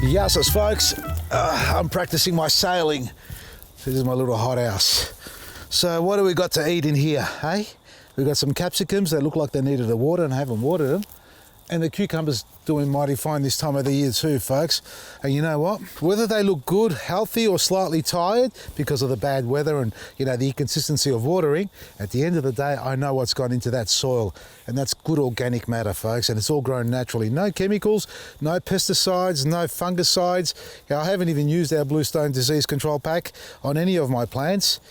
Yasas, folks. I'm practicing my sailing. This is my little hothouse. So what do we got to eat in here, hey? We've got some capsicums that look like they needed the water and I haven't watered them. And the cucumbers doing mighty fine this time of the year too, folks. And you know what? Whether they look good, healthy, or slightly tired because of the bad weather and, you know, the inconsistency of watering, at the end of the day, I know what's gone into that soil. And that's good organic matter, folks. And it's all grown naturally. No chemicals, no pesticides, no fungicides. I haven't even used our Bluestone disease control pack on any of my plants.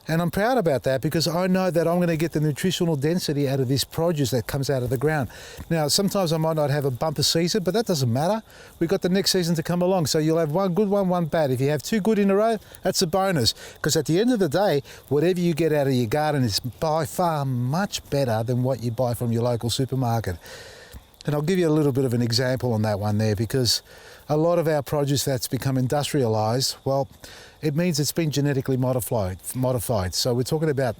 And I'm proud about that because I know that I'm going to get the nutritional density out of this produce that comes out of the ground. Now, sometimes I might not have a bumper season, but that doesn't matter. We've got the next season to come along. So you'll have one good one, one bad. If you have two good in a row, that's a bonus. Because at the end of the day, whatever you get out of your garden is by far much better than what you buy from your local supermarket. And I'll give you a little bit of an example on that one there, because a lot of our produce that's become industrialized, well, it means it's been genetically modified. So we're talking about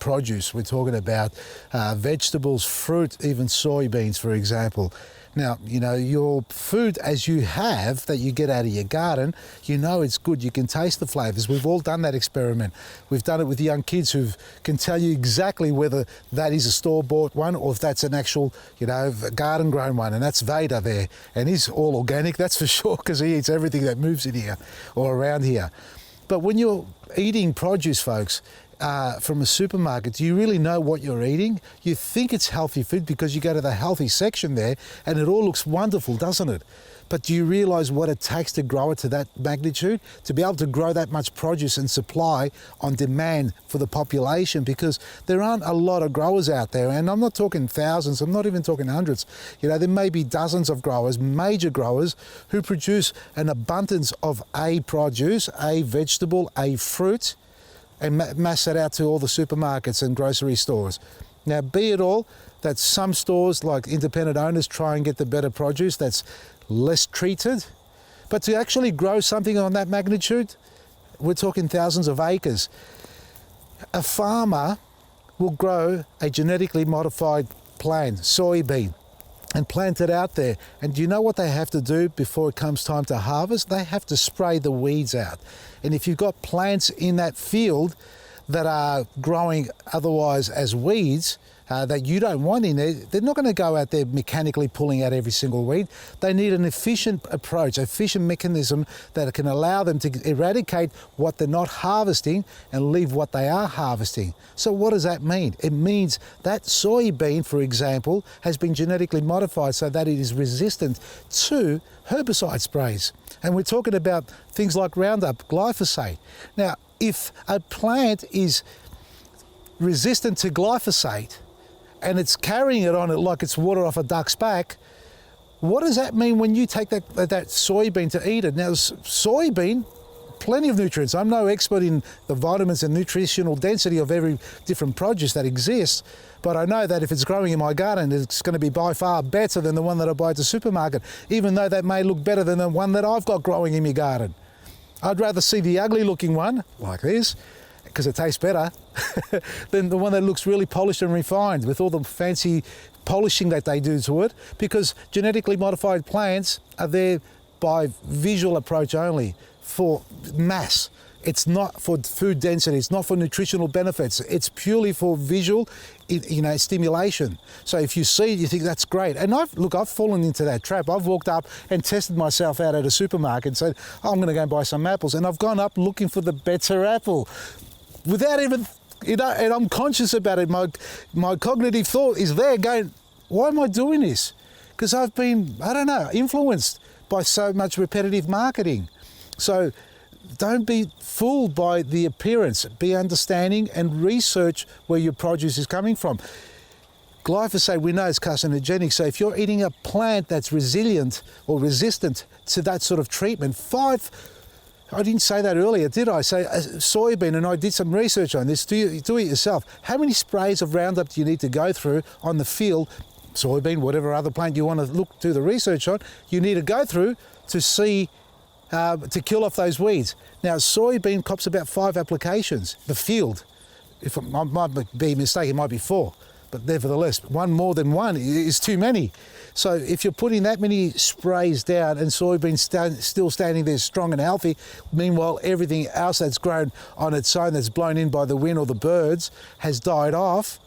produce, we're talking about vegetables, fruit, even soybeans, for example. Now, you know, your food as you have that you get out of your garden, you know it's good. You can taste the flavors. We've all done that experiment. We've done it with young kids who can tell you exactly whether that is a store-bought one or if that's an actual, you know, garden-grown one. And that's Vader there. And he's all organic, that's for sure, because he eats everything that moves in here or around here. But when you're eating produce, folks, from a supermarket, do you really know what you're eating? You think it's healthy food because you go to the healthy section there and it all looks wonderful, doesn't it? But do you realize what it takes to grow it to that magnitude? To be able to grow that much produce and supply on demand for the population, because there aren't a lot of growers out there. And I'm not talking thousands, I'm not even talking hundreds. You know, there may be dozens of growers, major growers, who produce an abundance of a produce, a vegetable, a fruit, and mass that out to all the supermarkets and grocery stores. Now, be it all that some stores, like independent owners, try and get the better produce that's less treated, but to actually grow something on that magnitude, we're talking thousands of acres. A farmer will grow a genetically modified plant, soybean, and plant it out there. And do you know what they have to do before it comes time to harvest? They have to spray the weeds out. And if you've got plants in that field that are growing otherwise as weeds, that you don't want in there, they're not going to go out there mechanically pulling out every single weed. They need an efficient approach, efficient mechanism that can allow them to eradicate what they're not harvesting and leave what they are harvesting. So what does that mean? It means that soybean, for example, has been genetically modified so that it is resistant to herbicide sprays. And we're talking about things like Roundup, glyphosate. Now, if a plant is resistant to glyphosate, and it's carrying it on it like it's water off a duck's back, what does that mean when you take that soybean to eat it? Now, soybean, plenty of nutrients. I'm no expert in the vitamins and nutritional density of every different produce that exists, but I know that if it's growing in my garden, it's going to be by far better than the one that I buy at the supermarket, even though that may look better than the one that I've got growing in my garden. I'd rather see the ugly looking one, like this, because it tastes better, than the one that looks really polished and refined with all the fancy polishing that they do to it, because genetically modified plants are there by visual approach only, for mass. It's not for food density, it's not for nutritional benefits, it's purely for visual, you know, stimulation. So if you see it, you think that's great. And I've fallen into that trap. I've walked up and tested myself out at a supermarket and said, oh, I'm gonna go and buy some apples. And I've gone up looking for the better apple without even, you know, and I'm conscious about it. My cognitive thought is there going, why am I doing this? Because I've been, I don't know, influenced by so much repetitive marketing. So don't be fooled by the appearance. Be understanding and research where your produce is coming from. Glyphosate, we know, is carcinogenic. So if you're eating a plant that's resilient or resistant to that sort of treatment, I didn't say that earlier, did I? Say a soybean, and I did some research on this. Do it yourself. How many sprays of Roundup do you need to go through on the field, soybean, whatever other plant you want to do the research on, you need to go through to see, to kill off those weeds. Now, soybean cops about 5 applications, the field. If I might be mistaken, it might be 4. but nevertheless, one more than one is too many. So if you're putting that many sprays down and soybeans still standing there strong and healthy, meanwhile everything else that's grown on its own, that's blown in by the wind or the birds, has died off,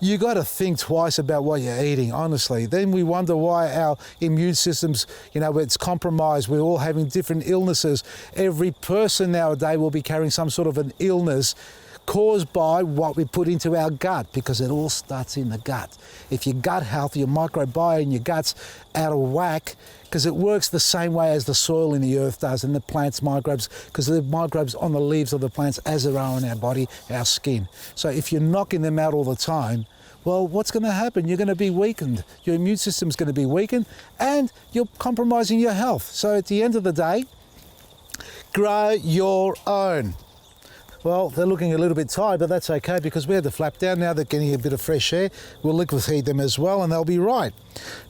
you got to think twice about what you're eating, honestly. Then we wonder why our immune systems, it's compromised. We're all having different illnesses. Every person nowadays will be carrying some sort of an illness caused by what we put into our gut, because it all starts in the gut. If your gut health, your microbiome in your gut's out of whack, because it works the same way as the soil in the earth does and the plant's microbes, because the microbes on the leaves of the plants as there are on our body, our skin. So if you're knocking them out all the time, well, what's going to happen? You're going to be weakened. Your immune system's going to be weakened and you're compromising your health. So at the end of the day, grow your own. Well, they're looking a little bit tired, but that's okay because we had the flap down. Now they're getting a bit of fresh air. We'll liquid feed them as well and they'll be right.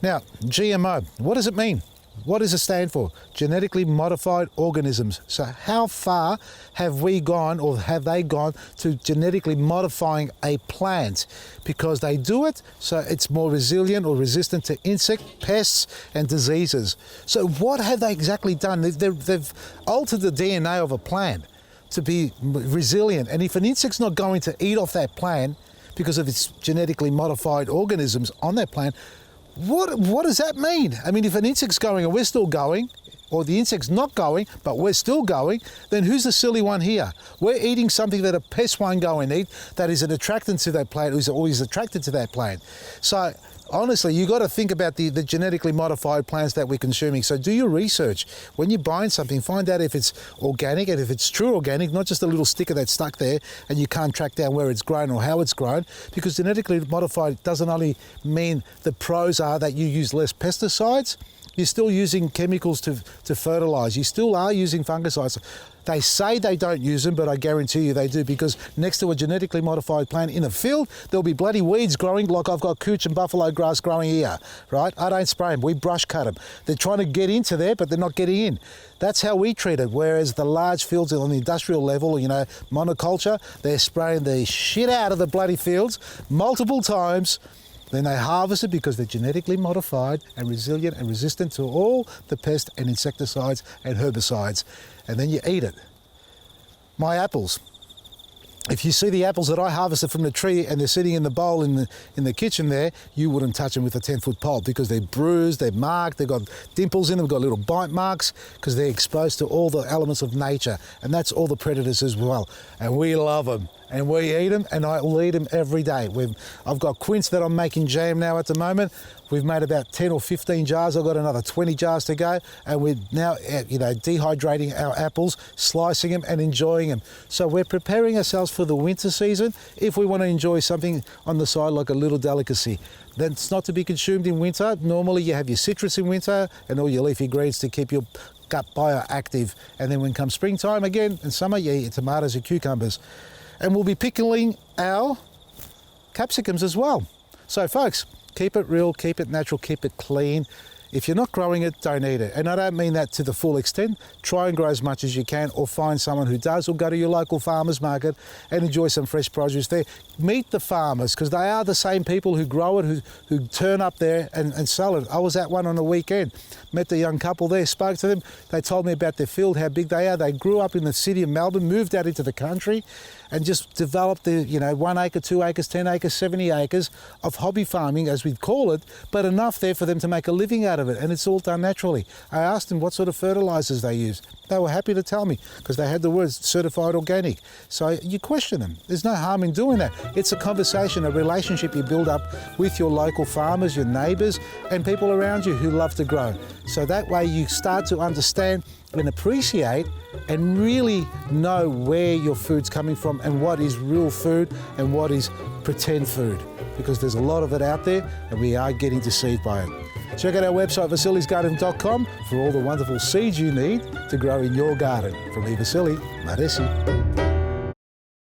Now, GMO, what does it mean? What does it stand for? Genetically modified organisms. So how far have we gone, or have they gone, to genetically modifying a plant? Because they do it so it's more resilient or resistant to insect, pests and diseases. So what have they exactly done? They've altered the DNA of a plant to be resilient. And if an insect's not going to eat off that plant because of its genetically modified organisms on that plant, what does that mean? I mean, if an insect's going and we're still going, or the insect's not going, but we're still going, then who's the silly one here? We're eating something that a pest won't go and eat, that is an attractant to that plant, who's always attracted to that plant. So honestly, you got to think about the genetically modified plants that we're consuming. So do your research. When you're buying something, find out if it's organic and if it's true organic, not just a little sticker that's stuck there and you can't track down where it's grown or how it's grown. Because genetically modified doesn't only mean the pros are that you use less pesticides, you're still using chemicals to fertilise. You still are using fungicides. They say they don't use them, but I guarantee you they do, because next to a genetically modified plant in a field, there'll be bloody weeds growing like I've got cooch and buffalo grass growing here, right? I don't spray them, we brush cut them. They're trying to get into there, but they're not getting in. That's how we treat it, whereas the large fields on the industrial level, monoculture, they're spraying the shit out of the bloody fields multiple times. Then they harvest it because they're genetically modified and resilient and resistant to all the pest and insecticides and herbicides. And then you eat it. My apples. If you see the apples that I harvested from the tree and they're sitting in the bowl in the kitchen there, you wouldn't touch them with a 10-foot pole because they're bruised, they're marked, they've got dimples in them, they've got little bite marks because they're exposed to all the elements of nature. And that's all the predators as well. And we love them. And we eat them, and I will eat them every day. I've got quince that I'm making jam now at the moment. We've made about 10 or 15 jars. I've got another 20 jars to go, and we're now, dehydrating our apples, slicing them and enjoying them. So we're preparing ourselves for the winter season. If we want to enjoy something on the side like a little delicacy, then it's not to be consumed in winter. Normally you have your citrus in winter and all your leafy greens to keep your gut bioactive. And then when comes springtime again, in summer, you eat your tomatoes and cucumbers. And we'll be pickling our capsicums as well. So folks, keep it real, keep it natural, keep it clean. If you're not growing it, don't eat it. And I don't mean that to the full extent. Try and grow as much as you can, or find someone who does, or go to your local farmer's market and enjoy some fresh produce there. Meet the farmers, because they are the same people who grow it, who turn up there and sell it. I was at one on the weekend, met the young couple there, spoke to them. They told me about their field, how big they are. They grew up in the city of Melbourne, moved out into the country, and just developed the 1 acre, 2 acres, 10 acres, 70 acres of hobby farming, as we'd call it, but enough there for them to make a living out of it, and it's all done naturally. I asked them what sort of fertilizers they use. They were happy to tell me because they had the words certified organic. So you question them. There's no harm in doing that. It's a conversation, a relationship you build up with your local farmers, your neighbours, and people around you who love to grow. So that way you start to understand and appreciate and really know where your food's coming from and what is real food and what is pretend food, because there's a lot of it out there and we are getting deceived by it. Check out our website, vasilisgarden.com, for all the wonderful seeds you need to grow in your garden. From me, Vasily, Maresi.